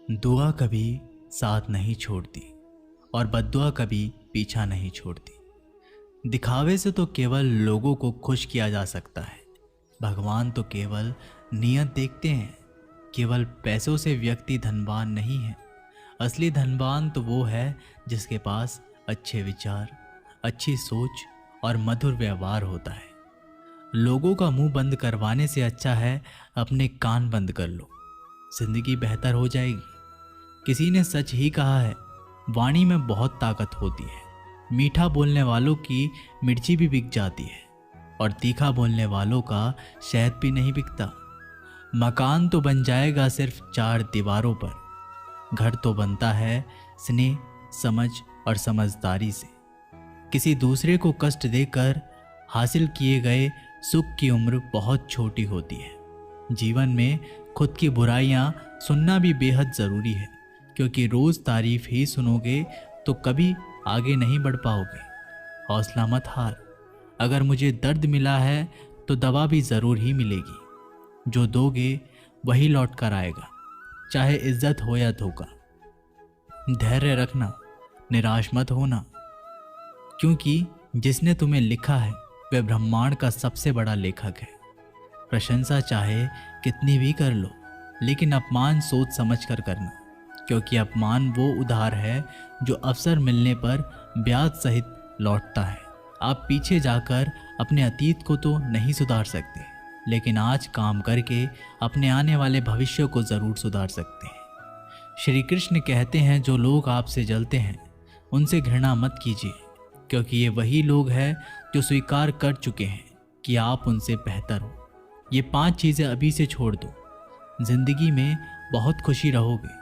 दुआ कभी साथ नहीं छोड़ती और बद्दुआ कभी पीछा नहीं छोड़ती। दिखावे से तो केवल लोगों को खुश किया जा सकता है। भगवान तो केवल नियत देखते हैं। केवल पैसों से व्यक्ति धनवान नहीं है। असली धनवान तो वो है जिसके पास अच्छे विचार, अच्छी सोच और मधुर व्यवहार होता है। लोगों का मुंह बंद करवाने से अच्छा है अपने कान बंद कर लो, जिंदगी बेहतर हो जाएगी। किसी ने सच ही कहा है, वाणी में बहुत ताकत होती है। मीठा बोलने वालों की मिर्ची भी बिक जाती है और तीखा बोलने वालों का शहद भी नहीं बिकता। मकान तो बन जाएगा सिर्फ 4 दीवारों पर, घर तो बनता है स्नेह, समझ और समझदारी से। किसी दूसरे को कष्ट देकर हासिल किए गए सुख की उम्र बहुत छोटी होती है। जीवन में खुद की बुराइयां सुनना भी बेहद ज़रूरी है, क्योंकि रोज़ तारीफ ही सुनोगे तो कभी आगे नहीं बढ़ पाओगे। हौसला मत हार। अगर मुझे दर्द मिला है तो दवा भी ज़रूर ही मिलेगी। जो दोगे वही लौट कर आएगा, चाहे इज्जत हो या धोखा। धैर्य रखना, निराश मत होना, क्योंकि जिसने तुम्हें लिखा है वह ब्रह्मांड का सबसे बड़ा लेखक है। प्रशंसा चाहे कितनी भी कर लो, लेकिन अपमान सोच समझ कर करना, क्योंकि अपमान वो उधार है जो अवसर मिलने पर ब्याज सहित लौटता है। आप पीछे जाकर अपने अतीत को तो नहीं सुधार सकते, लेकिन आज काम करके अपने आने वाले भविष्य को ज़रूर सुधार सकते हैं। श्री कृष्ण कहते हैं, जो लोग आपसे जलते हैं उनसे घृणा मत कीजिए, क्योंकि ये वही लोग हैं जो स्वीकार कर चुके हैं कि आप उनसे बेहतर हो। ये 5 चीज़ें अभी से छोड़ दो। जिंदगी में बहुत खुशी रहोगे।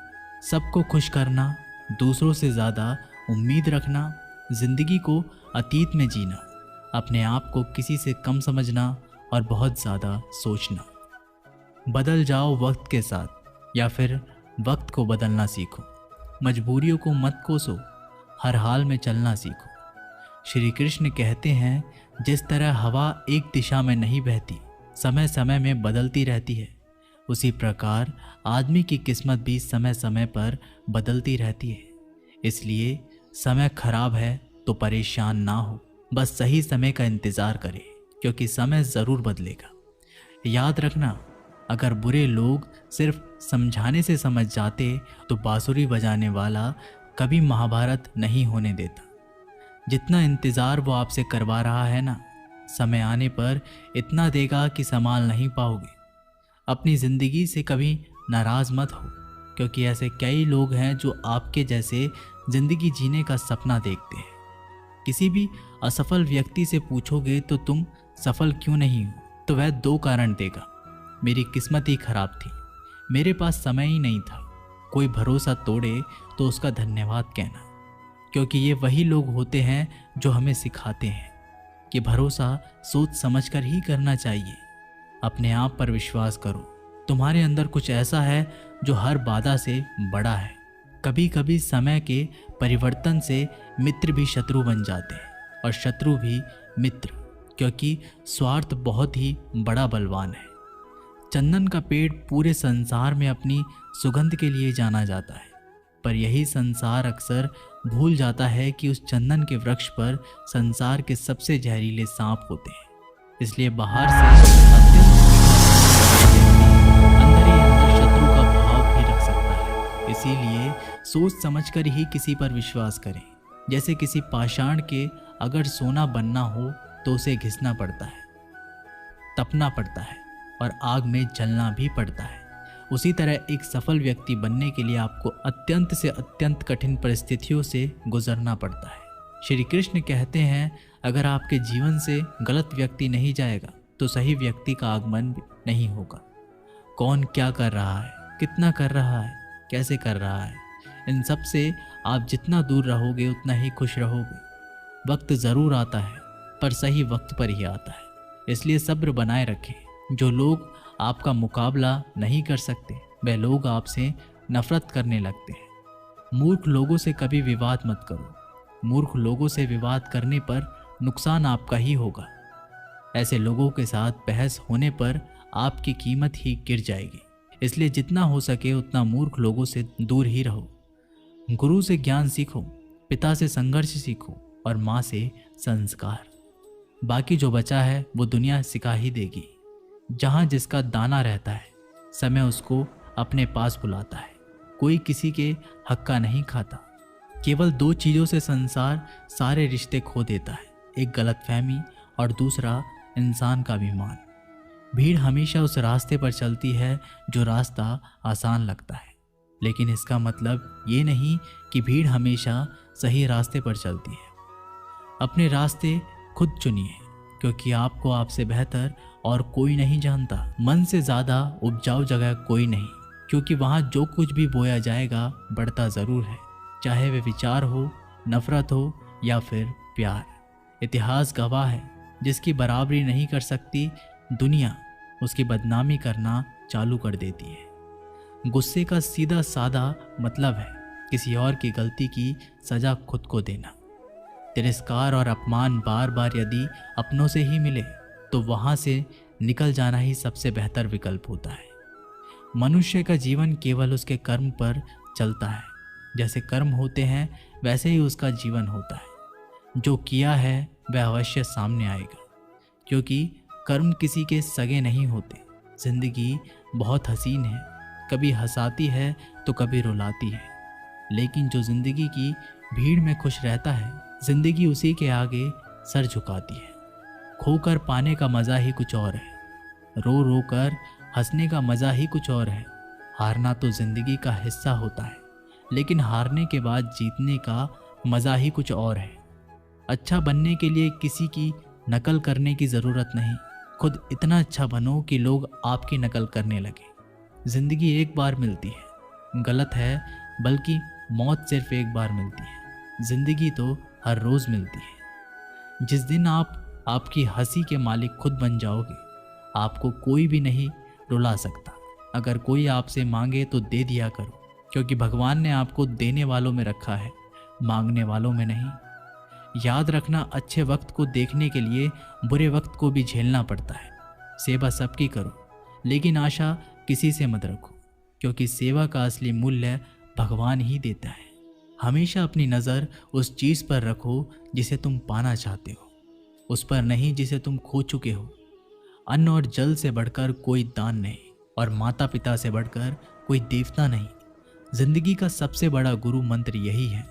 सबको खुश करना, दूसरों से ज़्यादा उम्मीद रखना, जिंदगी को अतीत में जीना, अपने आप को किसी से कम समझना और बहुत ज़्यादा सोचना। बदल जाओ वक्त के साथ, या फिर वक्त को बदलना सीखो। मजबूरियों को मत कोसो, हर हाल में चलना सीखो। श्री कृष्ण कहते हैं, जिस तरह हवा एक दिशा में नहीं बहती, समय समय में बदलती रहती है, उसी प्रकार आदमी की किस्मत भी समय समय पर बदलती रहती है। इसलिए समय खराब है तो परेशान ना हो, बस सही समय का इंतज़ार करें, क्योंकि समय ज़रूर बदलेगा। याद रखना, अगर बुरे लोग सिर्फ समझाने से समझ जाते तो बांसुरी बजाने वाला कभी महाभारत नहीं होने देता। जितना इंतज़ार वो आपसे करवा रहा है ना, समय आने पर इतना देगा कि संभाल नहीं पाओगे। अपनी ज़िंदगी से कभी नाराज़ मत हो, क्योंकि ऐसे कई लोग हैं जो आपके जैसे ज़िंदगी जीने का सपना देखते हैं। किसी भी असफल व्यक्ति से पूछोगे तो तुम सफल क्यों नहीं हो, तो वह 2 कारण देगा। मेरी किस्मत ही खराब थी, मेरे पास समय ही नहीं था। कोई भरोसा तोड़े तो उसका धन्यवाद कहना, क्योंकि ये वही लोग होते हैं जो हमें सिखाते हैं कि भरोसा सोच समझकर ही करना चाहिए। अपने आप पर विश्वास करो। तुम्हारे अंदर कुछ ऐसा है जो हर बाधा से बड़ा है। कभी कभी समय के परिवर्तन से मित्र भी शत्रु बन जाते हैं और शत्रु भी मित्र, क्योंकि स्वार्थ बहुत ही बड़ा बलवान है। चंदन का पेड़ पूरे संसार में अपनी सुगंध के लिए जाना जाता है, पर यही संसार अक्सर भूल जाता है कि उस चंदन के वृक्ष पर संसार के सबसे जहरीले सांप होते हैं। इसलिए बाहर से अत्यंत अंदर ही अंदर शत्रु का भाव भी रख सकता है। इसीलिए सोच समझकर ही किसी पर विश्वास करें। जैसे किसी पाषाण के अगर सोना बनना हो तो उसे घिसना पड़ता है, तपना पड़ता है और आग में जलना भी पड़ता है। उसी तरह एक सफल व्यक्ति बनने के लिए आपको अत्यंत से अत्यंत कठिन परिस्थितियों से गुजरना पड़ता है। श्री कृष्ण कहते हैं, अगर आपके जीवन से गलत व्यक्ति नहीं जाएगा तो सही व्यक्ति का आगमन भी नहीं होगा। कौन क्या कर रहा है, कितना कर रहा है, कैसे कर रहा है, इन सब से आप जितना दूर रहोगे उतना ही खुश रहोगे। वक्त ज़रूर आता है, पर सही वक्त पर ही आता है। इसलिए सब्र बनाए रखें। जो लोग आपका मुकाबला नहीं कर सकते, वे लोग आपसे नफरत करने लगते हैं। मूर्ख लोगों से कभी विवाद मत करो। मूर्ख लोगों से विवाद करने पर नुकसान आपका ही होगा। ऐसे लोगों के साथ बहस होने पर आपकी कीमत ही गिर जाएगी। इसलिए जितना हो सके उतना मूर्ख लोगों से दूर ही रहो। गुरु से ज्ञान सीखो, पिता से संघर्ष सीखो और माँ से संस्कार। बाकी जो बचा है वो दुनिया सिखा ही देगी। जहाँ जिसका दाना रहता है, समय उसको अपने पास बुलाता है। कोई किसी के हक का नहीं खाता। केवल दो चीज़ों से संसार सारे रिश्ते खो देता है, एक गलतफहमी और दूसरा इंसान का अभिमान। भीड़ हमेशा उस रास्ते पर चलती है जो रास्ता आसान लगता है, लेकिन इसका मतलब ये नहीं कि भीड़ हमेशा सही रास्ते पर चलती है। अपने रास्ते खुद चुनिए, क्योंकि आपको आपसे बेहतर और कोई नहीं जानता। मन से ज़्यादा उपजाऊ जगह कोई नहीं, क्योंकि वहाँ जो कुछ भी बोया जाएगा बढ़ता ज़रूर है, चाहे वे विचार हो, नफरत हो या फिर प्यार। इतिहास गवाह है, जिसकी बराबरी नहीं कर सकती दुनिया उसकी बदनामी करना चालू कर देती है। गुस्से का सीधा साधा मतलब है किसी और की गलती की सज़ा खुद को देना। तिरस्कार और अपमान बार बार यदि अपनों से ही मिले तो वहाँ से निकल जाना ही सबसे बेहतर विकल्प होता है। मनुष्य का जीवन केवल उसके कर्म पर चलता है। जैसे कर्म होते हैं वैसे ही उसका जीवन होता है। जो किया है वह अवश्य सामने आएगा, क्योंकि कर्म किसी के सगे नहीं होते। जिंदगी बहुत हसीन है, कभी हंसाती है तो कभी रुलाती है, लेकिन जो जिंदगी की भीड़ में खुश रहता है, जिंदगी उसी के आगे सर झुकाती है। खोकर पाने का मज़ा ही कुछ और है, रो रो कर हंसने का मज़ा ही कुछ और है। हारना तो जिंदगी का हिस्सा होता है, लेकिन हारने के बाद जीतने का मज़ा ही कुछ और है। अच्छा बनने के लिए किसी की नकल करने की ज़रूरत नहीं, खुद इतना अच्छा बनो कि लोग आपकी नकल करने लगे। ज़िंदगी एक बार मिलती है, गलत है, बल्कि मौत सिर्फ एक बार मिलती है। ज़िंदगी तो हर रोज़ मिलती है। जिस दिन आप आपकी हंसी के मालिक खुद बन जाओगे, आपको कोई भी नहीं रुला सकता। अगर कोई आपसे मांगे तो दे दिया करो, क्योंकि भगवान ने आपको देने वालों में रखा है, मांगने वालों में नहीं। याद रखना, अच्छे वक्त को देखने के लिए बुरे वक्त को भी झेलना पड़ता है। सेवा सबकी करो, लेकिन आशा किसी से मत रखो, क्योंकि सेवा का असली मूल्य भगवान ही देता है। हमेशा अपनी नज़र उस चीज़ पर रखो जिसे तुम पाना चाहते हो, उस पर नहीं जिसे तुम खो चुके हो। अन्न और जल से बढ़कर कोई दान नहीं, और माता पिता से बढ़कर कोई देवता नहीं। जिंदगी का सबसे बड़ा गुरु मंत्र यही है,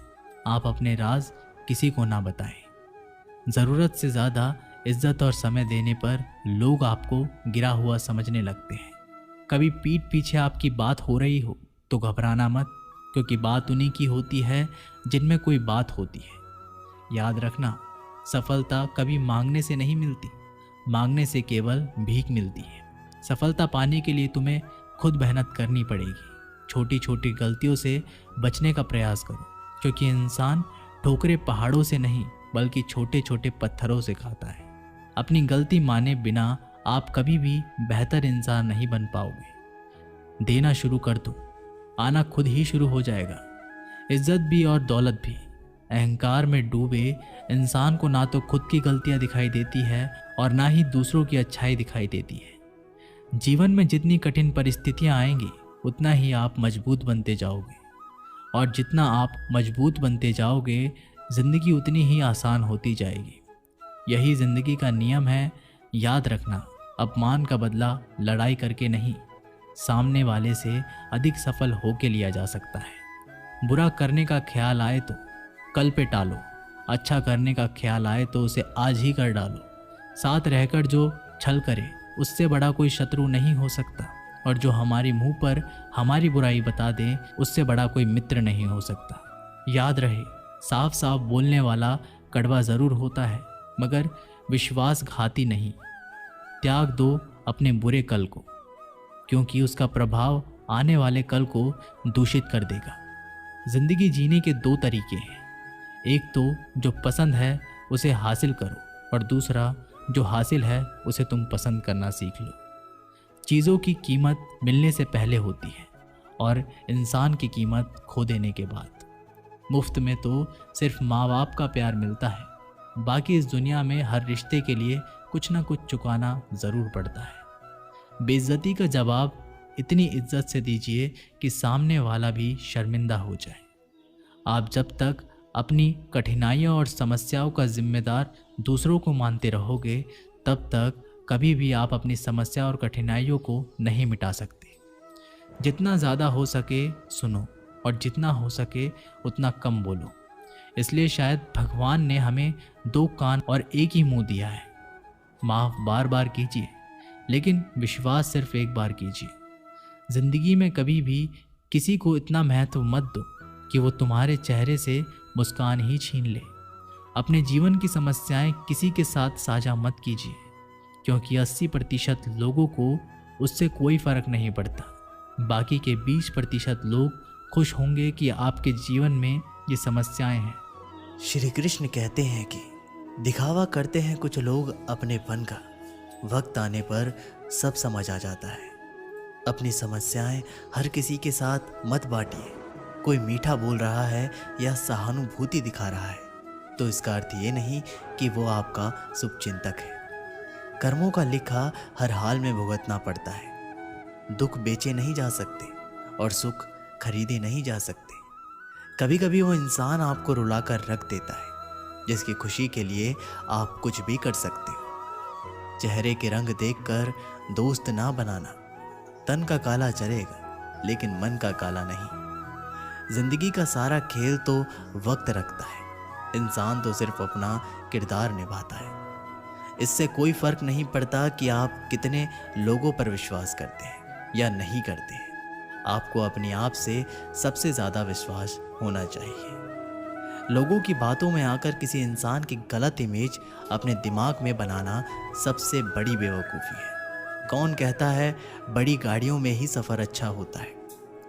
आप अपने राज किसी को ना बताएं। ज़रूरत से ज़्यादा इज्जत और समय देने पर लोग आपको गिरा हुआ समझने लगते हैं। कभी पीठ पीछे आपकी बात हो रही हो तो घबराना मत, क्योंकि बात उन्हीं की होती है जिनमें कोई बात होती है। याद रखना, सफलता कभी मांगने से नहीं मिलती, मांगने से केवल भीख मिलती है। सफलता पाने के लिए तुम्हें खुद मेहनत करनी पड़ेगी। छोटी छोटी गलतियों से बचने का प्रयास करो, क्योंकि इंसान ठोकरे पहाड़ों से नहीं बल्कि छोटे छोटे पत्थरों से खाता है। अपनी गलती माने बिना आप कभी भी बेहतर इंसान नहीं बन पाओगे। देना शुरू कर दो, आना खुद ही शुरू हो जाएगा। इज्जत भी और दौलत भी। अहंकार में डूबे इंसान को ना तो खुद की गलतियां दिखाई देती है और ना ही दूसरों की अच्छाई दिखाई देती है। जीवन में जितनी कठिन परिस्थितियां आएंगी उतना ही आप मजबूत बनते जाओगे, और जितना आप मजबूत बनते जाओगे जिंदगी उतनी ही आसान होती जाएगी। यही जिंदगी का नियम है। याद रखना, अपमान का बदला लड़ाई करके नहीं, सामने वाले से अधिक सफल होके लिया जा सकता है। बुरा करने का ख्याल आए तो कल पे टालो, अच्छा करने का ख्याल आए तो उसे आज ही कर डालो। साथ रहकर जो छल करे उससे बड़ा कोई शत्रु नहीं हो सकता, और जो हमारे मुंह पर हमारी बुराई बता दे उससे बड़ा कोई मित्र नहीं हो सकता। याद रहे, साफ साफ बोलने वाला कड़वा ज़रूर होता है, मगर विश्वासघाती नहीं। त्याग दो अपने बुरे कल को, क्योंकि उसका प्रभाव आने वाले कल को दूषित कर देगा। जिंदगी जीने के दो तरीके हैं, एक तो जो पसंद है उसे हासिल करो, और दूसरा जो हासिल है उसे तुम पसंद करना सीख लो। चीज़ों की कीमत मिलने से पहले होती है, और इंसान की कीमत खो देने के बाद। मुफ्त में तो सिर्फ माँ बाप का प्यार मिलता है, बाकी इस दुनिया में हर रिश्ते के लिए कुछ ना कुछ चुकाना ज़रूर पड़ता है। बेइज्जती का जवाब इतनी इज्जत से दीजिए कि सामने वाला भी शर्मिंदा हो जाए। आप जब तक अपनी कठिनाइयों और समस्याओं का जिम्मेदार दूसरों को मानते रहोगे, तब तक कभी भी आप अपनी समस्या और कठिनाइयों को नहीं मिटा सकते। जितना ज़्यादा हो सके सुनो, और जितना हो सके उतना कम बोलो। इसलिए शायद भगवान ने हमें दो कान और एक ही मुंह दिया है। माफ़ बार बार कीजिए, लेकिन विश्वास सिर्फ एक बार कीजिए। ज़िंदगी में कभी भी किसी को इतना महत्व मत दो कि वो तुम्हारे चेहरे से मुस्कान ही छीन ले। अपने जीवन की समस्याएं किसी के साथ साझा मत कीजिए, क्योंकि 80% लोगों को उससे कोई फ़र्क नहीं पड़ता। बाकी के 20% लोग खुश होंगे कि आपके जीवन में ये समस्याएं हैं। श्री कृष्ण कहते हैं कि दिखावा करते हैं कुछ लोग अपनेपन का, वक्त आने पर सब समझ आ जाता है। अपनी समस्याएं हर किसी के साथ मत बांटिए। कोई मीठा बोल रहा है या सहानुभूति दिखा रहा है तो इसका अर्थ ये नहीं कि वो आपका शुभचिंतक है। कर्मों का लिखा हर हाल में भुगतना पड़ता है। दुख बेचे नहीं जा सकते और सुख खरीदे नहीं जा सकते। कभी कभी वो इंसान आपको रुलाकर रख देता है जिसकी खुशी के लिए आप कुछ भी कर सकते हो। चेहरे के रंग देखकर दोस्त ना बनाना। तन का काला चलेगा लेकिन मन का काला नहीं। जिंदगी का सारा खेल तो वक्त रखता है, इंसान तो सिर्फ अपना किरदार निभाता है। इससे कोई फर्क नहीं पड़ता कि आप कितने लोगों पर विश्वास करते हैं या नहीं करते हैं। आपको अपने आप से सबसे ज़्यादा विश्वास होना चाहिए। लोगों की बातों में आकर किसी इंसान की गलत इमेज अपने दिमाग में बनाना सबसे बड़ी बेवकूफ़ी है। कौन कहता है बड़ी गाड़ियों में ही सफ़र अच्छा होता है?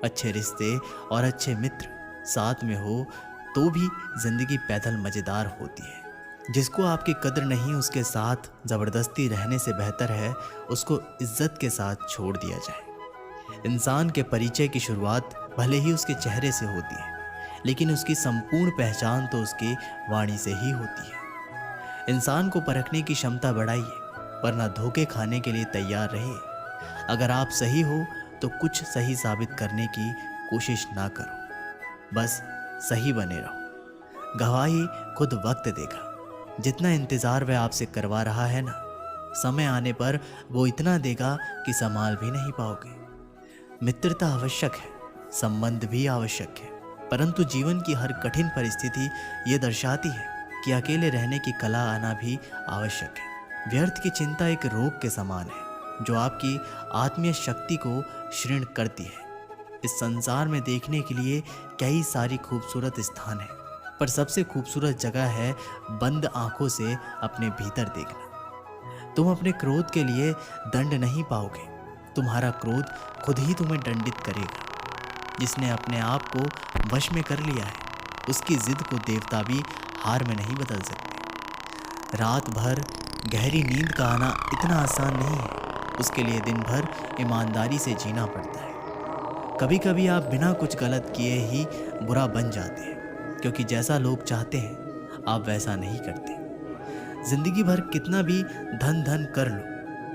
अच्छे रिश्ते और अच्छे मित्र साथ में हो तो भी ज़िंदगी पैदल मज़ेदार होती है। जिसको आपकी कद्र नहीं उसके साथ ज़बरदस्ती रहने से बेहतर है उसको इज्जत के साथ छोड़ दिया जाए। इंसान के परिचय की शुरुआत भले ही उसके चेहरे से होती है, लेकिन उसकी संपूर्ण पहचान तो उसकी वाणी से ही होती है। इंसान को परखने की क्षमता बढ़ाइए, वरना धोखे खाने के लिए तैयार रहिए। अगर आप सही हो तो कुछ सही साबित करने की कोशिश ना करो, बस सही बने रहो। गवाही खुद वक्त देगा। जितना इंतज़ार वह आपसे करवा रहा है ना, समय आने पर वो इतना देगा कि संभाल भी नहीं पाओगे। मित्रता आवश्यक है, संबंध भी आवश्यक है, परंतु जीवन की हर कठिन परिस्थिति ये दर्शाती है कि अकेले रहने की कला आना भी आवश्यक है। व्यर्थ की चिंता एक रोग के समान है जो आपकी आत्मीय शक्ति को क्षीण करती है। इस संसार में देखने के लिए कई सारी खूबसूरत स्थान हैं, पर सबसे खूबसूरत जगह है बंद आंखों से अपने भीतर देखना। तुम अपने क्रोध के लिए दंड नहीं पाओगे, तुम्हारा क्रोध खुद ही तुम्हें दंडित करेगा। जिसने अपने आप को वश में कर लिया है उसकी जिद को देवता भी हार में नहीं बदल सकते। रात भर गहरी नींद का आना इतना आसान नहीं है, उसके लिए दिन भर ईमानदारी से जीना पड़ता है। कभी कभी आप बिना कुछ गलत किए ही बुरा बन जाते हैं, क्योंकि जैसा लोग चाहते हैं आप वैसा नहीं करते। जिंदगी भर कितना भी धन धन कर लो,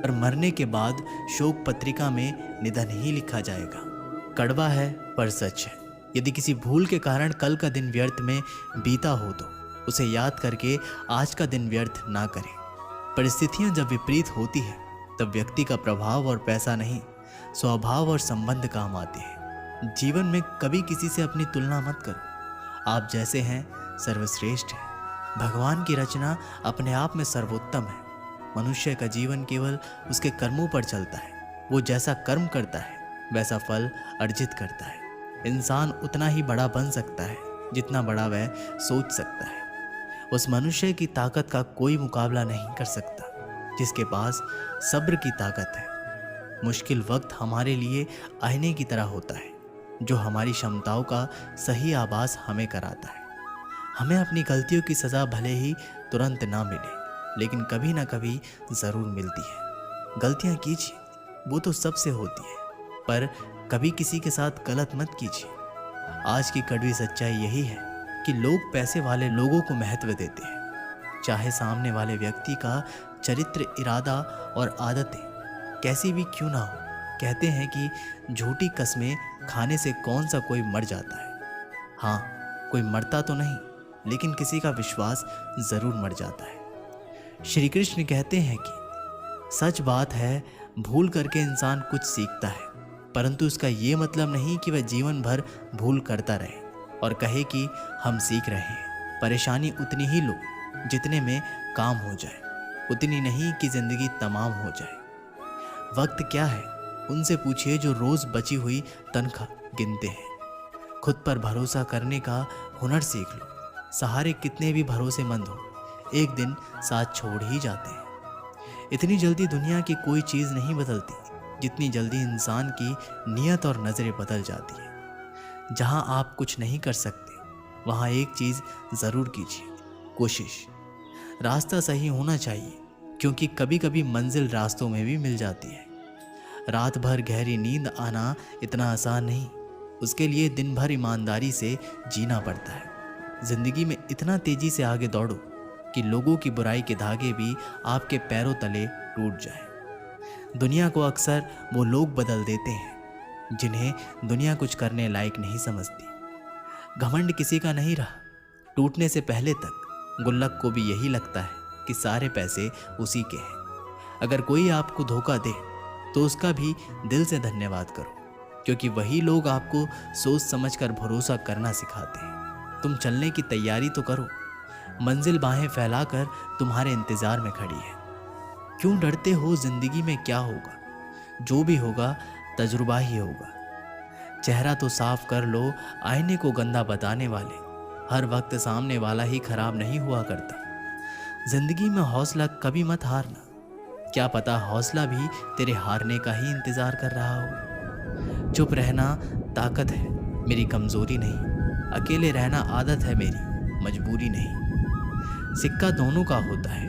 और मरने के बाद शोक पत्रिका में निधन ही लिखा जाएगा। कड़वा है पर सच है। यदि किसी भूल के कारण कल का दिन व्यर्थ में बीता हो तो उसे याद करके आज का दिन व्यर्थ ना करें। परिस्थितियां जब विपरीत होती है तब व्यक्ति का प्रभाव और पैसा नहीं, स्वभाव और संबंध काम आते हैं। जीवन में कभी किसी से अपनी तुलना मत करो। आप जैसे हैं सर्वश्रेष्ठ है। भगवान की रचना अपने आप में सर्वोत्तम है। मनुष्य का जीवन केवल उसके कर्मों पर चलता है। वो जैसा कर्म करता है वैसा फल अर्जित करता है। इंसान उतना ही बड़ा बन सकता है जितना बड़ा वह सोच सकता है। उस मनुष्य की ताकत का कोई मुकाबला नहीं कर सकता जिसके पास सब्र की ताकत है। मुश्किल वक्त हमारे लिए आईने की तरह होता है जो हमारी क्षमताओं का सही आभास हमें कराता है। हमें अपनी गलतियों की सज़ा भले ही तुरंत ना मिले, लेकिन कभी ना कभी ज़रूर मिलती है। गलतियाँ कीजिए, वो तो सबसे होती है, पर कभी किसी के साथ गलत मत कीजिए। आज की कड़वी सच्चाई यही है कि लोग पैसे वाले लोगों को महत्व देते हैं, चाहे सामने वाले व्यक्ति का चरित्र, इरादा और आदतें कैसी भी क्यों ना हो। कहते हैं कि झूठी कस्में खाने से कौन सा कोई मर जाता है। हाँ, कोई मरता तो नहीं, लेकिन किसी का विश्वास ज़रूर मर जाता है। श्री कृष्ण कहते हैं कि सच बात है, भूल करके इंसान कुछ सीखता है, परंतु इसका ये मतलब नहीं कि वह जीवन भर भूल करता रहे और कहे कि हम सीख रहे हैं। परेशानी उतनी ही लो जितने में काम हो जाए, उतनी नहीं कि ज़िंदगी तमाम हो जाए। वक्त क्या है उनसे पूछिए जो रोज़ बची हुई तनख्वाह गिनते हैं। खुद पर भरोसा करने का हुनर सीख लो। सहारे कितने भी भरोसेमंद हो, एक दिन साथ छोड़ ही जाते हैं। इतनी जल्दी दुनिया की कोई चीज़ नहीं बदलती जितनी जल्दी इंसान की नीयत और नज़रें बदल जाती है। जहाँ आप कुछ नहीं कर सकते, वहाँ एक चीज़ ज़रूर कीजिए, कोशिश। रास्ता सही होना चाहिए, क्योंकि कभी कभी मंजिल रास्तों में भी मिल जाती है। रात भर गहरी नींद आना इतना आसान नहीं, उसके लिए दिन भर ईमानदारी से जीना पड़ता है। ज़िंदगी में इतना तेज़ी से आगे दौड़ो कि लोगों की बुराई के धागे भी आपके पैरों तले टूट जाए। दुनिया को अक्सर वो लोग बदल देते हैं जिन्हें दुनिया कुछ करने लायक नहीं समझती। घमंड किसी का नहीं रहा, टूटने से पहले तक गुल्लक को भी यही लगता है कि सारे पैसे उसी के हैं। अगर कोई आपको धोखा दे तो उसका भी दिल से धन्यवाद करो, क्योंकि वही लोग आपको सोच समझकर भरोसा करना सिखाते हैं। तुम चलने की तैयारी तो करो, मंजिल बाहें फैलाकर तुम्हारे इंतज़ार में खड़ी है। क्यों डरते हो? जिंदगी में क्या होगा, जो भी होगा तजुर्बा ही होगा। चेहरा तो साफ कर लो, आईने को गंदा बताने वाले हर वक्त सामने वाला ही खराब नहीं हुआ करता। जिंदगी में हौसला कभी मत हारना, क्या पता हौसला भी तेरे हारने का ही इंतजार कर रहा हो। चुप रहना ताकत है, मेरी कमजोरी नहीं। अकेले रहना आदत है मेरी, मजबूरी नहीं। सिक्का दोनों का होता है,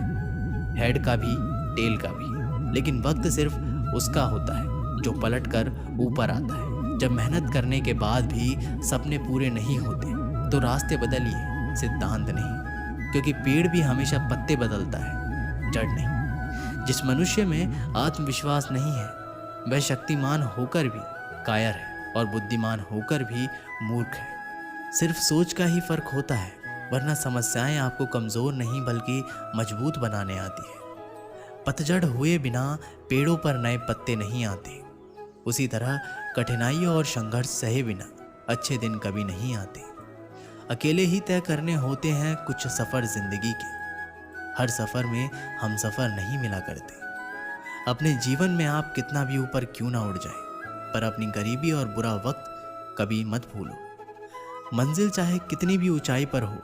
हेड का भी टेल का भी, लेकिन वक्त सिर्फ उसका होता है जो पलट कर ऊपर आता है। जब मेहनत करने के बाद भी सपने पूरे नहीं होते तो रास्ते बदलिए, सिद्धांत नहीं, क्योंकि पेड़ भी हमेशा पत्ते बदलता है, जड़ नहीं। जिस मनुष्य में आत्मविश्वास नहीं है वह शक्तिमान होकर भी कायर है और बुद्धिमान होकर भी मूर्ख है। सिर्फ सोच का ही फर्क होता है, वरना समस्याएं आपको कमज़ोर नहीं बल्कि मजबूत बनाने आती है। पतझड़ हुए बिना पेड़ों पर नए पत्ते नहीं आते, उसी तरह कठिनाइयों और संघर्ष सहे बिना अच्छे दिन कभी नहीं आते। अकेले ही तय करने होते हैं कुछ सफ़र जिंदगी के, हर सफ़र में हम सफ़र नहीं मिला करते। अपने जीवन में आप कितना भी ऊपर क्यों ना उड़ जाए, पर अपनी गरीबी और बुरा वक्त कभी मत भूलो। मंजिल चाहे कितनी भी ऊंचाई पर हो,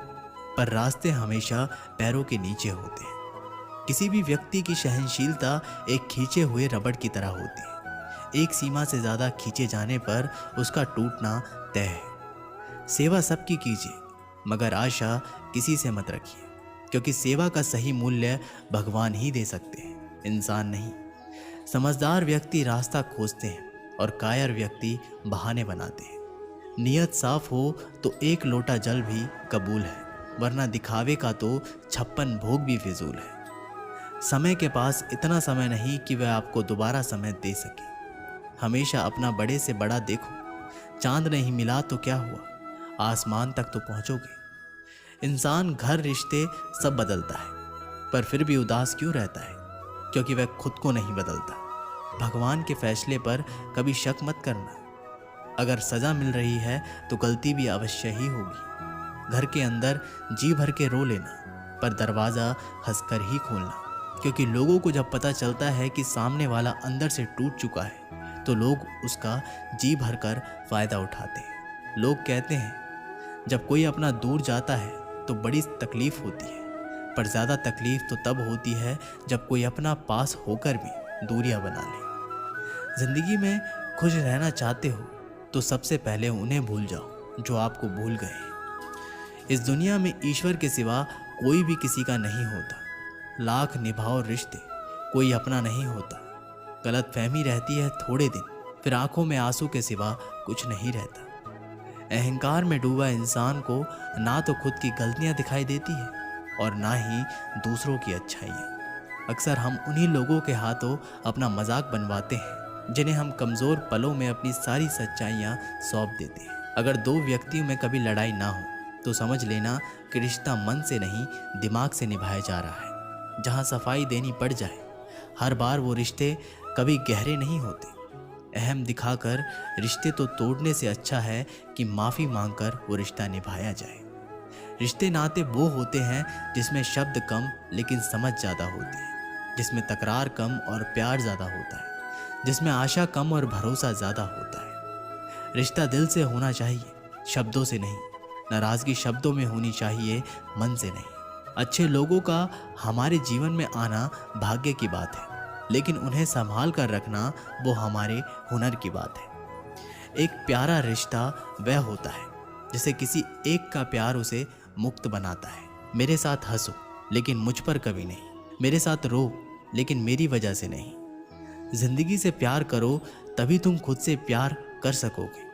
पर रास्ते हमेशा पैरों के नीचे होते हैं। किसी भी व्यक्ति की सहनशीलता एक खींचे हुए रबड़ की तरह होती है। एक सीमा से ज़्यादा खींचे जाने पर उसका टूटना तय है। सेवा सबकी कीजिए, मगर आशा किसी से मत रखिए, क्योंकि सेवा का सही मूल्य भगवान ही दे सकते हैं, इंसान नहीं। समझदार व्यक्ति रास्ता खोजते हैं और कायर व्यक्ति बहाने बनाते हैं। नियत साफ हो तो एक लोटा जल भी कबूल है, वरना दिखावे का तो 56 भोग भी फिजूल है। समय के पास इतना समय नहीं कि वह आपको दोबारा समय दे सके। हमेशा अपना बड़े से बड़ा देखो। चांद नहीं मिला तो क्या हुआ, आसमान तक तो पहुंचोगे। इंसान, घर, रिश्ते सब बदलता है, पर फिर भी उदास क्यों रहता है? क्योंकि वह खुद को नहीं बदलता। भगवान के फैसले पर कभी शक मत करना। अगर सजा मिल रही है तो गलती भी अवश्य ही होगी। घर के अंदर जी भर के रो लेना, पर दरवाज़ा हंसकर ही खोलना, क्योंकि लोगों को जब पता चलता है कि सामने वाला अंदर से टूट चुका है तो लोग उसका जी भर कर फ़ायदा उठाते हैं। लोग कहते हैं जब कोई अपना दूर जाता है तो बड़ी तकलीफ़ होती है, पर ज़्यादा तकलीफ़ तो तब होती है जब कोई अपना पास होकर भी दूरियां बना ले। ज़िंदगी में खुश रहना चाहते हो तो सबसे पहले उन्हें भूल जाओ जो आपको भूल गए। इस दुनिया में ईश्वर के सिवा कोई भी किसी का नहीं होता। लाख निभाओ रिश्ते, कोई अपना नहीं होता। गलत फहमी रहती है थोड़े दिन, फिर आंखों में आंसू के सिवा कुछ नहीं रहता। अहंकार में डूबा इंसान को ना तो खुद की गलतियां दिखाई देती है और ना ही दूसरों की अच्छाइयाँ। अक्सर हम उन्हीं लोगों के हाथों अपना मजाक बनवाते हैं जिन्हें हम कमज़ोर पलों में अपनी सारी सच्चाइयाँ सौंप देते हैं। अगर दो व्यक्तियों में कभी लड़ाई ना हो तो समझ लेना कि रिश्ता मन से नहीं दिमाग से निभाया जा रहा है। जहाँ सफाई देनी पड़ जाए हर बार वो रिश्ते कभी गहरे नहीं होते। अहम दिखाकर रिश्ते तो तोड़ने से अच्छा है कि माफ़ी मांगकर वो रिश्ता निभाया जाए। रिश्ते नाते वो होते हैं जिसमें शब्द कम लेकिन समझ ज़्यादा होती है, जिसमें तकरार कम और प्यार ज़्यादा होता है, जिसमें आशा कम और भरोसा ज़्यादा होता है। रिश्ता दिल से होना चाहिए, शब्दों से नहीं। नाराज़गी शब्दों में होनी चाहिए, मन से नहीं। अच्छे लोगों का हमारे जीवन में आना भाग्य की बात है, लेकिन उन्हें संभाल कर रखना वो हमारे हुनर की बात है। एक प्यारा रिश्ता वह होता है जिसे किसी एक का प्यार उसे मुक्त बनाता है। मेरे साथ हंसो लेकिन मुझ पर कभी नहीं, मेरे साथ रो लेकिन मेरी वजह से नहीं। जिंदगी से प्यार करो तभी तुम खुद से प्यार कर सकोगे,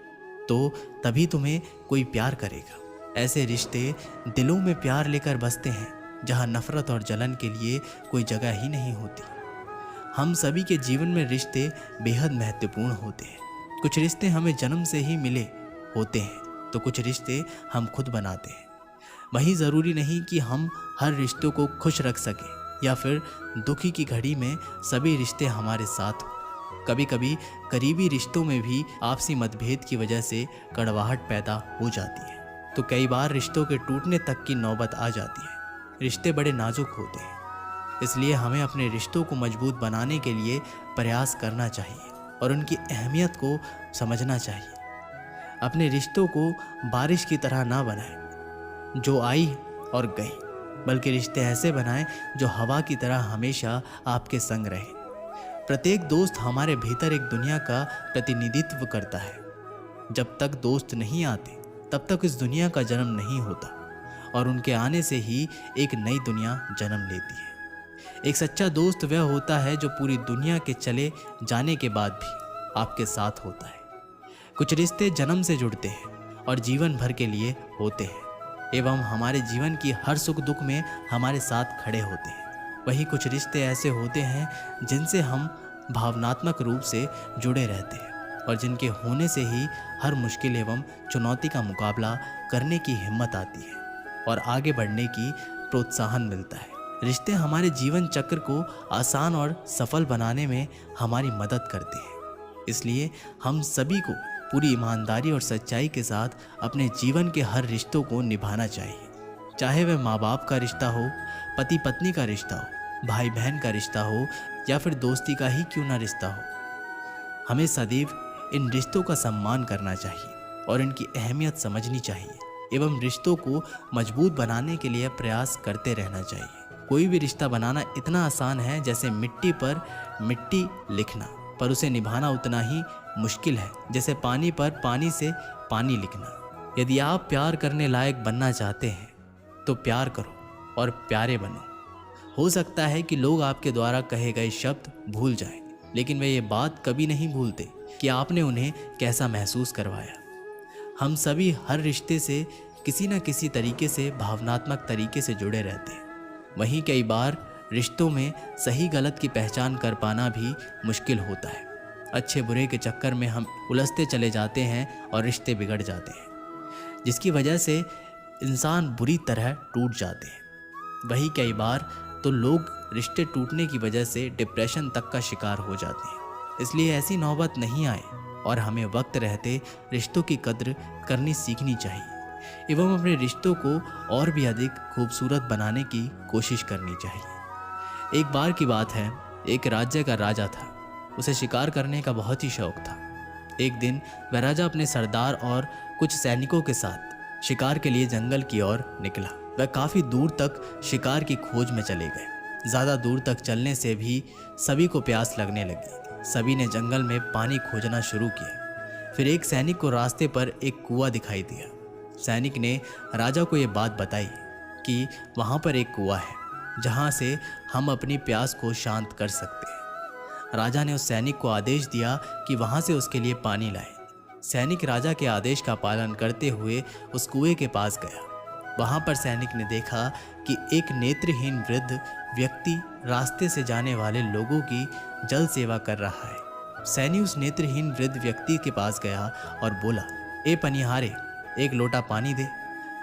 तो तभी तुम्हें कोई प्यार करेगा। ऐसे रिश्ते दिलों में प्यार लेकर बसते हैं जहाँ नफरत और जलन के लिए कोई जगह ही नहीं होती। हम सभी के जीवन में रिश्ते बेहद महत्वपूर्ण होते हैं। कुछ रिश्ते हमें जन्म से ही मिले होते हैं तो कुछ रिश्ते हम खुद बनाते हैं। वही ज़रूरी नहीं कि हम हर रिश्तों को खुश रख सकें या फिर दुखी की घड़ी में सभी रिश्ते हमारे साथ हों। कभी कभी करीबी रिश्तों में भी आपसी मतभेद की वजह से कड़वाहट पैदा हो जाती है, तो कई बार रिश्तों के टूटने तक की नौबत आ जाती है। रिश्ते बड़े नाजुक होते हैं, इसलिए हमें अपने रिश्तों को मजबूत बनाने के लिए प्रयास करना चाहिए और उनकी अहमियत को समझना चाहिए। अपने रिश्तों को बारिश की तरह ना बनाएं जो आई और गई, बल्कि रिश्ते ऐसे बनाएं जो हवा की तरह हमेशा आपके संग रहे। प्रत्येक दोस्त हमारे भीतर एक दुनिया का प्रतिनिधित्व करता है। जब तक दोस्त नहीं आते तब तक इस दुनिया का जन्म नहीं होता, और उनके आने से ही एक नई दुनिया जन्म लेती है। एक सच्चा दोस्त वह होता है जो पूरी दुनिया के चले जाने के बाद भी आपके साथ होता है। कुछ रिश्ते जन्म से जुड़ते हैं और जीवन भर के लिए होते हैं एवं हमारे जीवन की हर सुख दुख में हमारे साथ खड़े होते हैं। वहीं कुछ रिश्ते ऐसे होते हैं जिनसे हम भावनात्मक रूप से जुड़े रहते हैं और जिनके होने से ही हर मुश्किल एवं चुनौती का मुकाबला करने की हिम्मत आती है और आगे बढ़ने की प्रोत्साहन मिलता है। रिश्ते हमारे जीवन चक्र को आसान और सफल बनाने में हमारी मदद करते हैं। इसलिए हम सभी को पूरी ईमानदारी और सच्चाई के साथ अपने जीवन के हर रिश्तों को निभाना चाहिए, चाहे वह माँ बाप का रिश्ता हो, पति पत्नी का रिश्ता हो, भाई बहन का रिश्ता हो या फिर दोस्ती का ही क्यों ना रिश्ता हो। हमें सदैव इन रिश्तों का सम्मान करना चाहिए और इनकी अहमियत समझनी चाहिए एवं रिश्तों को मजबूत बनाने के लिए प्रयास करते रहना चाहिए। कोई भी रिश्ता बनाना इतना आसान है जैसे मिट्टी पर मिट्टी लिखना, पर उसे निभाना उतना ही मुश्किल है जैसे पानी पर पानी से पानी लिखना। यदि आप प्यार करने लायक बनना चाहते हैं तो प्यार करो और प्यारे बनो। हो सकता है कि लोग आपके द्वारा कहे गए शब्द भूल जाएं, लेकिन वे ये बात कभी नहीं भूलते कि आपने उन्हें कैसा महसूस करवाया। हम सभी हर रिश्ते से किसी न किसी तरीके से भावनात्मक तरीके से जुड़े रहते हैं। वहीं कई बार रिश्तों में सही गलत की पहचान कर पाना भी मुश्किल होता है। अच्छे बुरे के चक्कर में हम उलझते चले जाते हैं और रिश्ते बिगड़ जाते हैं, जिसकी वजह से इंसान बुरी तरह टूट जाते हैं। वहीं कई बार तो लोग रिश्ते टूटने की वजह से डिप्रेशन तक का शिकार हो जाते हैं। इसलिए ऐसी नौबत नहीं आए और हमें वक्त रहते रिश्तों की कद्र करनी सीखनी चाहिए एवं अपने रिश्तों को और भी अधिक खूबसूरत बनाने की कोशिश करनी चाहिए। एक बार की बात है, एक राज्य का राजा था। उसे शिकार करने का बहुत ही शौक था। एक दिन वह राजा अपने सरदार और कुछ सैनिकों के साथ शिकार के लिए जंगल की ओर निकला। वह काफ़ी दूर तक शिकार की खोज में चले गए। ज़्यादा दूर तक चलने से भी सभी को प्यास लगने लगी। सभी ने जंगल में पानी खोजना शुरू किया। फिर एक सैनिक को रास्ते पर एक कुआं दिखाई दिया। सैनिक ने राजा को ये बात बताई कि वहाँ पर एक कुआं है जहाँ से हम अपनी प्यास को शांत कर सकते हैं। राजा ने उस सैनिक को आदेश दिया कि वहाँ से उसके लिए पानी लाए। सैनिक राजा के आदेश का पालन करते हुए उस कुएं के पास गया। वहाँ पर सैनिक ने देखा कि एक नेत्रहीन वृद्ध व्यक्ति रास्ते से जाने वाले लोगों की जल सेवा कर रहा है। सैनी उस नेत्रहीन वृद्ध व्यक्ति के पास गया और बोला, ए पनिहारे, एक लोटा पानी दे,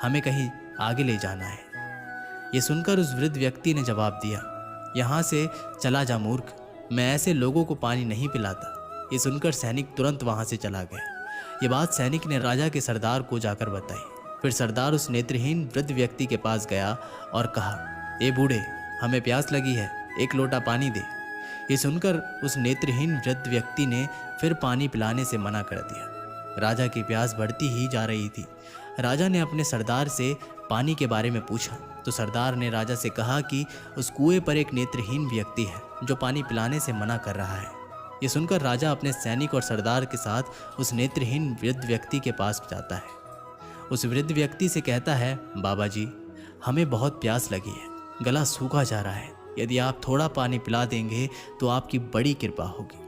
हमें कहीं आगे ले जाना है। ये सुनकर उस वृद्ध व्यक्ति ने जवाब दिया, यहाँ से चला जा मूर्ख, मैं ऐसे लोगों को पानी नहीं पिलाता। ये सुनकर सैनिक तुरंत वहाँ से चला गया। ये बात सैनिक ने राजा के सरदार को जाकर बताई। फिर सरदार उस नेत्रहीन वृद्ध व्यक्ति के पास गया और कहा, ए बूढ़े, हमें प्यास लगी है, एक लोटा पानी दे। ये सुनकर उस नेत्रहीन वृद्ध व्यक्ति ने फिर पानी पिलाने से मना कर दिया। राजा की प्यास बढ़ती ही जा रही थी। राजा ने अपने सरदार से पानी के बारे में पूछा तो सरदार ने राजा से कहा कि उस कुएं पर एक नेत्रहीन व्यक्ति है जो पानी पिलाने से मना कर रहा है। ये सुनकर राजा अपने सैनिक और सरदार के साथ उस नेत्रहीन वृद्ध व्यक्ति के पास जाता है। उस वृद्ध व्यक्ति से कहता है, बाबा जी, हमें बहुत प्यास लगी है, गला सूखा जा रहा है, यदि आप थोड़ा पानी पिला देंगे तो आपकी बड़ी कृपा होगी।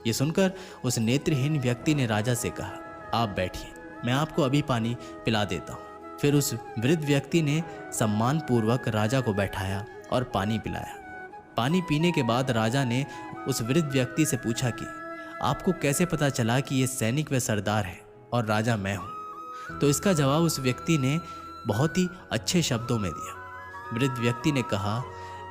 ये सुनकर उस नेत्रहीन व्यक्ति ने राजा से कहा, आप बैठिए, मैं आपको अभी पानी पिला देता हूँ। फिर उस वृद्ध व्यक्ति ने सम्मानपूर्वक राजा को बैठाया और पानी पिलाया। पानी पीने के बाद राजा ने उस वृद्ध व्यक्ति से पूछा कि आपको कैसे पता चला कि ये सैनिक व सरदार है और राजा मैं हूँ। तो इसका जवाब उस व्यक्ति ने बहुत ही अच्छे शब्दों में दिया। वृद्ध व्यक्ति ने कहा,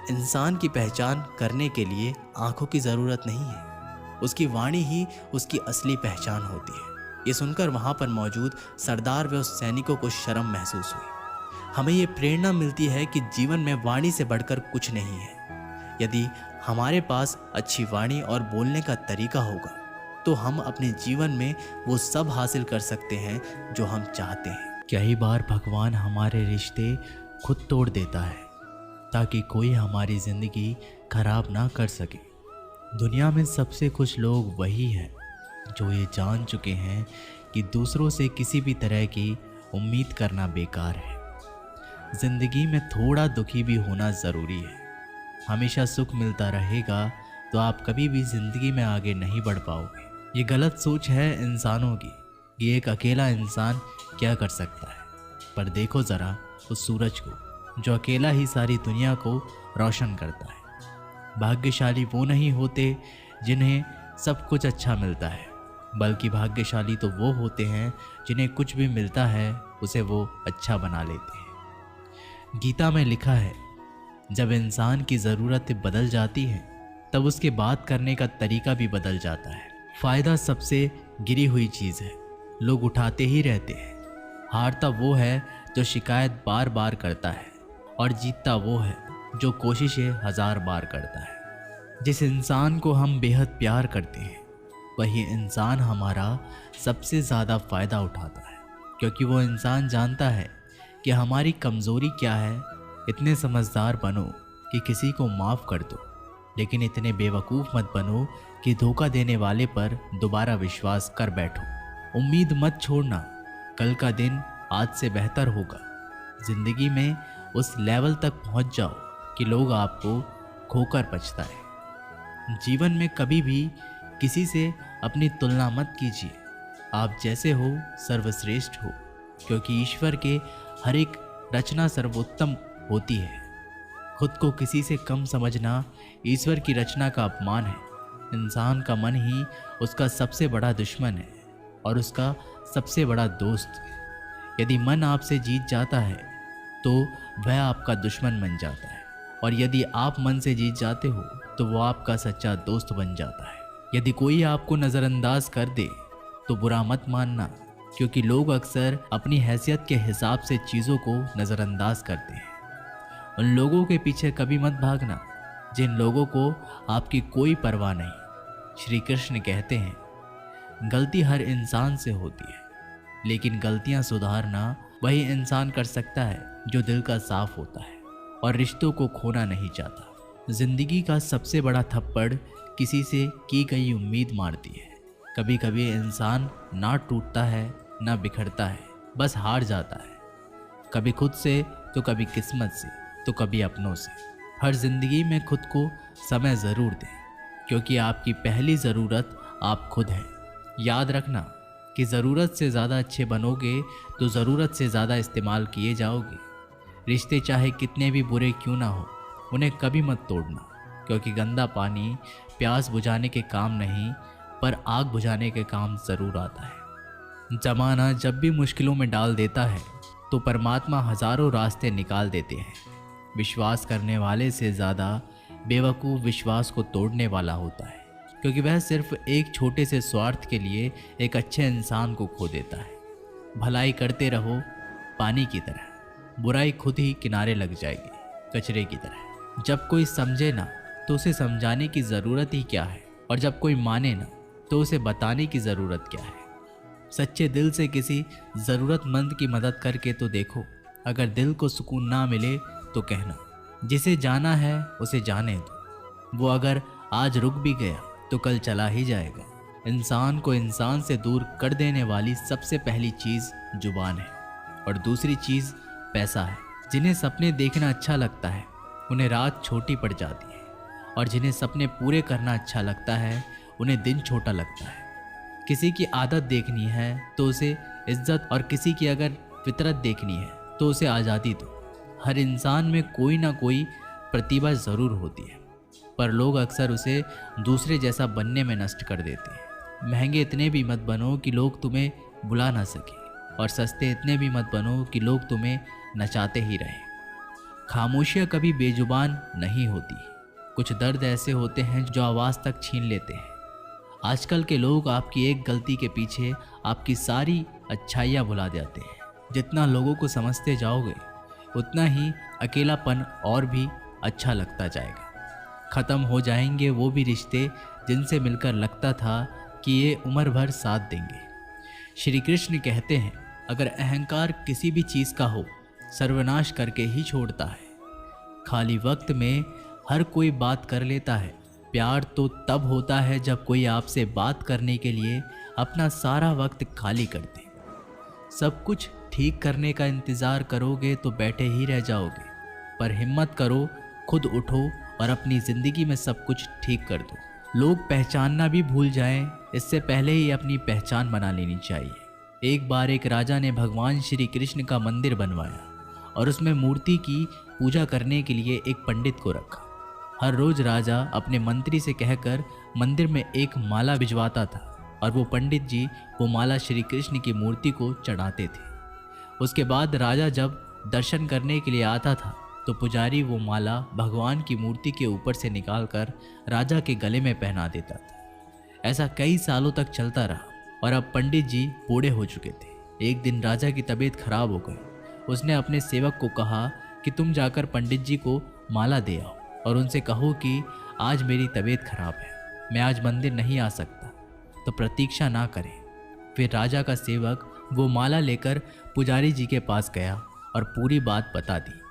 इंसान की पहचान करने के लिए आंखों की ज़रूरत नहीं है, उसकी वाणी ही उसकी असली पहचान होती है। ये सुनकर वहाँ पर मौजूद सरदार व उस सैनिकों को शर्म महसूस हुई। हमें ये प्रेरणा मिलती है कि जीवन में वाणी से बढ़कर कुछ नहीं है। यदि हमारे पास अच्छी वाणी और बोलने का तरीका होगा तो हम अपने जीवन में वो सब हासिल कर सकते हैं जो हम चाहते हैं। कई बार भगवान हमारे रिश्ते खुद तोड़ देता है ताकि कोई हमारी ज़िंदगी खराब ना कर सके। दुनिया में सबसे खुश लोग वही हैं जो ये जान चुके हैं कि दूसरों से किसी भी तरह की उम्मीद करना बेकार है। ज़िंदगी में थोड़ा दुखी भी होना ज़रूरी है। हमेशा सुख मिलता रहेगा तो आप कभी भी ज़िंदगी में आगे नहीं बढ़ पाओगे। ये गलत सोच है इंसानों की कि एक अकेला इंसान क्या कर सकता है। पर देखो ज़रा उस सूरज को जो अकेला ही सारी दुनिया को रोशन करता है। भाग्यशाली वो नहीं होते जिन्हें सब कुछ अच्छा मिलता है, बल्कि भाग्यशाली तो वो होते हैं जिन्हें कुछ भी मिलता है उसे वो अच्छा बना लेते हैं। गीता में लिखा है, जब इंसान की ज़रूरतें बदल जाती हैं तब उसके बात करने का तरीका भी बदल जाता है। फ़ायदा सबसे गिरी हुई चीज़ है, लोग उठाते ही रहते हैं। हारता वो है जो शिकायत बार बार करता है और जीतता वो है जो कोशिशें 1000 बार करता है। जिस इंसान को हम बेहद प्यार करते हैं वही इंसान हमारा सबसे ज़्यादा फ़ायदा उठाता है, क्योंकि वो इंसान जानता है कि हमारी कमज़ोरी क्या है। इतने समझदार बनो कि किसी को माफ़ कर दो, लेकिन इतने बेवकूफ़ मत बनो कि धोखा देने वाले पर दोबारा विश्वास कर बैठो। उम्मीद मत छोड़ना, कल का दिन आज से बेहतर होगा। ज़िंदगी में उस लेवल तक पहुंच जाओ कि लोग आपको खोकर पछताए। जीवन में कभी भी किसी से अपनी तुलना मत कीजिए। आप जैसे हो सर्वश्रेष्ठ हो, क्योंकि ईश्वर के हर एक रचना सर्वोत्तम होती है। खुद को किसी से कम समझना ईश्वर की रचना का अपमान है। इंसान का मन ही उसका सबसे बड़ा दुश्मन है और उसका सबसे बड़ा दोस्त। यदि मन आपसे जीत जाता है तो वह आपका दुश्मन बन जाता है, और यदि आप मन से जीत जाते हो तो वो आपका सच्चा दोस्त बन जाता है। यदि कोई आपको नज़रअंदाज कर दे तो बुरा मत मानना, क्योंकि लोग अक्सर अपनी हैसियत के हिसाब से चीज़ों को नज़रअंदाज करते हैं। उन लोगों के पीछे कभी मत भागना जिन लोगों को आपकी कोई परवाह नहीं। श्री कृष्ण कहते हैं, गलती हर इंसान से होती है, लेकिन गलतियां सुधारना वही इंसान कर सकता है जो दिल का साफ होता है और रिश्तों को खोना नहीं चाहता। जिंदगी का सबसे बड़ा थप्पड़ किसी से की गई उम्मीद मारती है। कभी कभी इंसान ना टूटता है ना बिखरता है, बस हार जाता है, कभी खुद से तो कभी किस्मत से तो कभी अपनों से। हर जिंदगी में खुद को समय ज़रूर दें, क्योंकि आपकी पहली ज़रूरत आप खुद हैं। याद रखना कि ज़रूरत से ज़्यादा अच्छे बनोगे तो ज़रूरत से ज़्यादा इस्तेमाल किए जाओगे। रिश्ते चाहे कितने भी बुरे क्यों ना हो, उन्हें कभी मत तोड़ना, क्योंकि गंदा पानी प्यास बुझाने के काम नहीं, पर आग बुझाने के काम ज़रूर आता है। जमाना जब भी मुश्किलों में डाल देता है तो परमात्मा हजारों रास्ते निकाल देते हैं। विश्वास करने वाले से ज़्यादा बेवकूफ़ विश्वास को तोड़ने वाला होता है, क्योंकि वह सिर्फ एक छोटे से स्वार्थ के लिए एक अच्छे इंसान को खो देता है। भलाई करते रहो पानी की तरह, बुराई खुद ही किनारे लग जाएगी कचरे की तरह। जब कोई समझे ना तो उसे समझाने की ज़रूरत ही क्या है, और जब कोई माने ना तो उसे बताने की ज़रूरत क्या है। सच्चे दिल से किसी ज़रूरतमंद की मदद करके तो देखो। अगर दिल को सुकून ना मिले तो कहना, जिसे जाना है उसे जाने दो। वो अगर आज रुक भी गया तो कल चला ही जाएगा। इंसान को इंसान से दूर कर देने वाली सबसे पहली चीज़ जुबान है, और दूसरी चीज़ पैसा है। जिन्हें सपने देखना अच्छा लगता है उन्हें रात छोटी पड़ जाती है, और जिन्हें सपने पूरे करना अच्छा लगता है उन्हें दिन छोटा लगता है। किसी की आदत देखनी है तो उसे इज्जत, और किसी की अगर फितरत देखनी है तो उसे आज़ादी दो। हर इंसान में कोई ना कोई प्रतिभा ज़रूर होती है, पर लोग अक्सर उसे दूसरे जैसा बनने में नष्ट कर देते हैं। महंगे इतने भी मत बनो कि लोग तुम्हें बुला ना सके, और सस्ते इतने भी मत बनो कि लोग तुम्हें नचाते ही रहें। खामोशियाँ कभी बेजुबान नहीं होती। कुछ दर्द ऐसे होते हैं जो आवाज़ तक छीन लेते हैं। आजकल के लोग आपकी एक गलती के पीछे आपकी सारी अच्छाइयाँ भुला जाते हैं। जितना लोगों को समझते जाओगे उतना ही अकेलापन और भी अच्छा लगता जाएगा। ख़त्म हो जाएंगे वो भी रिश्ते जिनसे मिलकर लगता था कि ये उम्र भर साथ देंगे। श्री कृष्ण कहते हैं, अगर अहंकार किसी भी चीज़ का हो सर्वनाश करके ही छोड़ता है। खाली वक्त में हर कोई बात कर लेता है। प्यार तो तब होता है जब कोई आपसे बात करने के लिए अपना सारा वक्त खाली कर दे। सब कुछ ठीक करने का इंतज़ार करोगे तो बैठे ही रह जाओगे, पर हिम्मत करो, खुद उठो और अपनी ज़िंदगी में सब कुछ ठीक कर दो। लोग पहचानना भी भूल जाएं, इससे पहले ही अपनी पहचान बना लेनी चाहिए। एक बार एक राजा ने भगवान श्री कृष्ण का मंदिर बनवाया और उसमें मूर्ति की पूजा करने के लिए एक पंडित को रखा। हर रोज़ राजा अपने मंत्री से कहकर मंदिर में एक माला भिजवाता था, और वो पंडित जी वो माला श्री कृष्ण की मूर्ति को चढ़ाते थे। उसके बाद राजा जब दर्शन करने के लिए आता था तो पुजारी वो माला भगवान की मूर्ति के ऊपर से निकालकर राजा के गले में पहना देता था। ऐसा कई सालों तक चलता रहा, और अब पंडित जी बूढ़े हो चुके थे। एक दिन राजा की तबीयत खराब हो गई। उसने अपने सेवक को कहा कि तुम जाकर पंडित जी को माला दे आओ और उनसे कहो कि आज मेरी तबीयत खराब है, मैं आज मंदिर नहीं आ सकता, तो प्रतीक्षा ना करें। फिर राजा का सेवक वो माला लेकर पुजारी जी के पास गया और पूरी बात बता दी।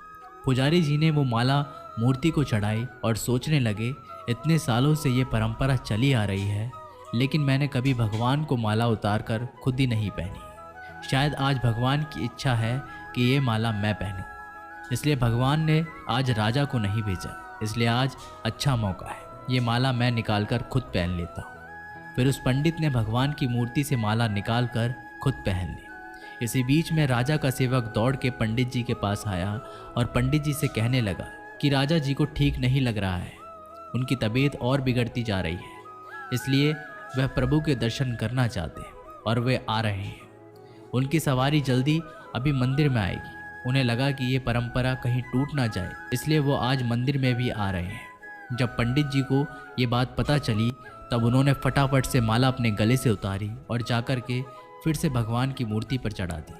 पुजारी जी ने वो माला मूर्ति को चढ़ाई और सोचने लगे, इतने सालों से ये परंपरा चली आ रही है, लेकिन मैंने कभी भगवान को माला उतार कर खुद ही नहीं पहनी। शायद आज भगवान की इच्छा है कि ये माला मैं पहनूं, इसलिए भगवान ने आज राजा को नहीं भेजा। इसलिए आज अच्छा मौका है, ये माला मैं निकालकर खुद पहन लेता हूँ। फिर उस पंडित ने भगवान की मूर्ति से माला निकालकर खुद पहन ली। इसी बीच में राजा का सेवक दौड़ के पंडित जी के पास आया और पंडित जी से कहने लगा कि राजा जी को ठीक नहीं लग रहा है, उनकी तबीयत और बिगड़ती जा रही है, इसलिए वह प्रभु के दर्शन करना चाहते हैं और वे आ रहे हैं। उनकी सवारी जल्दी अभी मंदिर में आएगी। उन्हें लगा कि ये परंपरा कहीं टूट ना जाए, इसलिए वो आज मंदिर में भी आ रहे हैं। जब पंडित जी को ये बात पता चली तब उन्होंने फटाफट से माला अपने गले से उतारी और जाकर के फिर से भगवान की मूर्ति पर चढ़ा दी।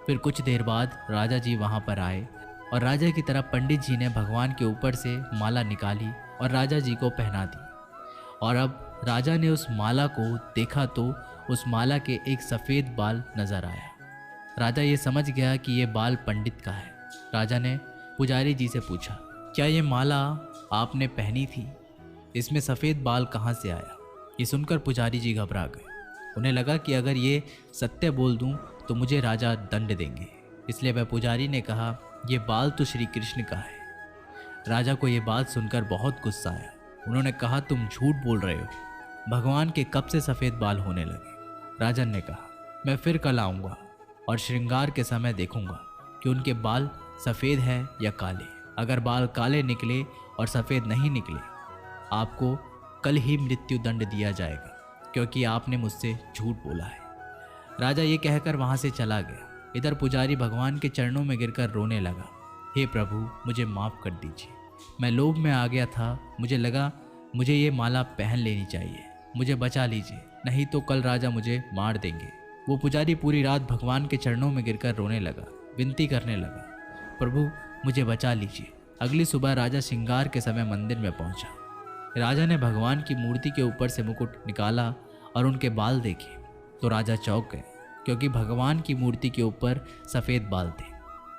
फिर कुछ देर बाद राजा जी वहाँ पर आए और राजा की तरफ पंडित जी ने भगवान के ऊपर से माला निकाली और राजा जी को पहना दी। और अब राजा ने उस माला को देखा तो उस माला के एक सफ़ेद बाल नज़र आया। राजा ये समझ गया कि ये बाल पंडित का है। राजा ने पुजारी जी से पूछा, क्या ये माला आपने पहनी थी? इसमें सफ़ेद बाल कहाँ से आया? ये सुनकर पुजारी जी घबरा गए। उन्हें लगा कि अगर ये सत्य बोल दूं तो मुझे राजा दंड देंगे, इसलिए वह पुजारी ने कहा, ये बाल तो श्री कृष्ण का है। राजा को ये बात सुनकर बहुत गुस्सा आया। उन्होंने कहा, तुम झूठ बोल रहे हो, भगवान के कब से सफ़ेद बाल होने लगे? राजन ने कहा, मैं फिर कल आऊँगा और श्रृंगार के समय देखूंगा कि उनके बाल सफ़ेद हैं या काले। अगर बाल काले निकले और सफ़ेद नहीं निकले, आपको कल ही मृत्यु दंड दिया जाएगा। क्योंकि आपने मुझसे झूठ बोला है। राजा ये कहकर वहाँ से चला गया। इधर पुजारी भगवान के चरणों में गिरकर रोने लगा। हे प्रभु, मुझे माफ़ कर दीजिए, मैं लोभ में आ गया था। मुझे लगा मुझे ये माला पहन लेनी चाहिए। मुझे बचा लीजिए, नहीं तो कल राजा मुझे मार देंगे। वो पुजारी पूरी रात भगवान के चरणों में गिरकर रोने लगा, विनती करने लगा, प्रभु मुझे बचा लीजिए। अगली सुबह राजा श्रृंगार के समय मंदिर में पहुंचा। राजा ने भगवान की मूर्ति के ऊपर से मुकुट निकाला और उनके बाल देखे तो राजा चौंक गए, क्योंकि भगवान की मूर्ति के ऊपर सफ़ेद बाल थे।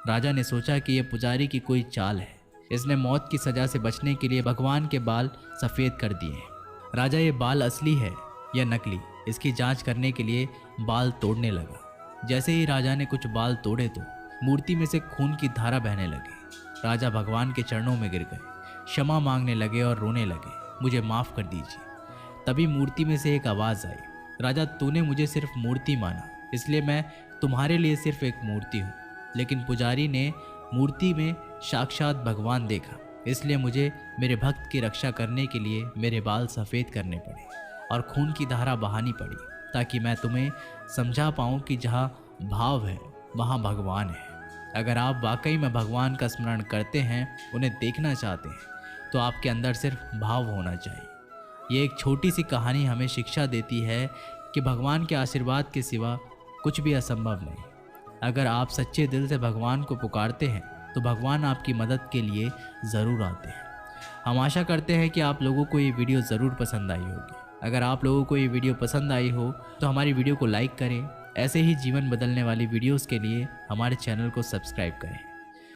राजा ने सोचा कि यह पुजारी की कोई चाल है, इसने मौत की सज़ा से बचने के लिए भगवान के बाल सफ़ेद कर दिए हैं। राजा ये बाल असली है या नकली, इसकी जांच करने के लिए बाल तोड़ने लगा। जैसे ही राजा ने कुछ बाल तोड़े तो मूर्ति में से खून की धारा बहने लगी। राजा भगवान के चरणों में गिर गए, क्षमा मांगने लगे और रोने लगे, मुझे माफ़ कर दीजिए। तभी मूर्ति में से एक आवाज़ आई, राजा तूने मुझे सिर्फ मूर्ति माना, इसलिए मैं तुम्हारे लिए सिर्फ एक मूर्ति हूँ। लेकिन पुजारी ने मूर्ति में साक्षात भगवान देखा, इसलिए मुझे मेरे भक्त की रक्षा करने के लिए मेरे बाल सफ़ेद करने पड़े और खून की धारा बहानी पड़ी, ताकि मैं तुम्हें समझा पाऊँ कि जहाँ भाव है वहाँ भगवान है। अगर आप वाकई में भगवान का स्मरण करते हैं, उन्हें देखना चाहते हैं, तो आपके अंदर सिर्फ भाव होना चाहिए। ये एक छोटी सी कहानी हमें शिक्षा देती है कि भगवान के आशीर्वाद के सिवा कुछ भी असंभव नहीं। अगर आप सच्चे दिल से भगवान को पुकारते हैं तो भगवान आपकी मदद के लिए ज़रूर आते हैं। हम आशा करते हैं कि आप लोगों को ये वीडियो ज़रूर पसंद आई होगी। अगर आप लोगों को ये वीडियो पसंद आई हो तो हमारी वीडियो को लाइक करें। ऐसे ही जीवन बदलने वाली वीडियोस के लिए हमारे चैनल को सब्सक्राइब करें।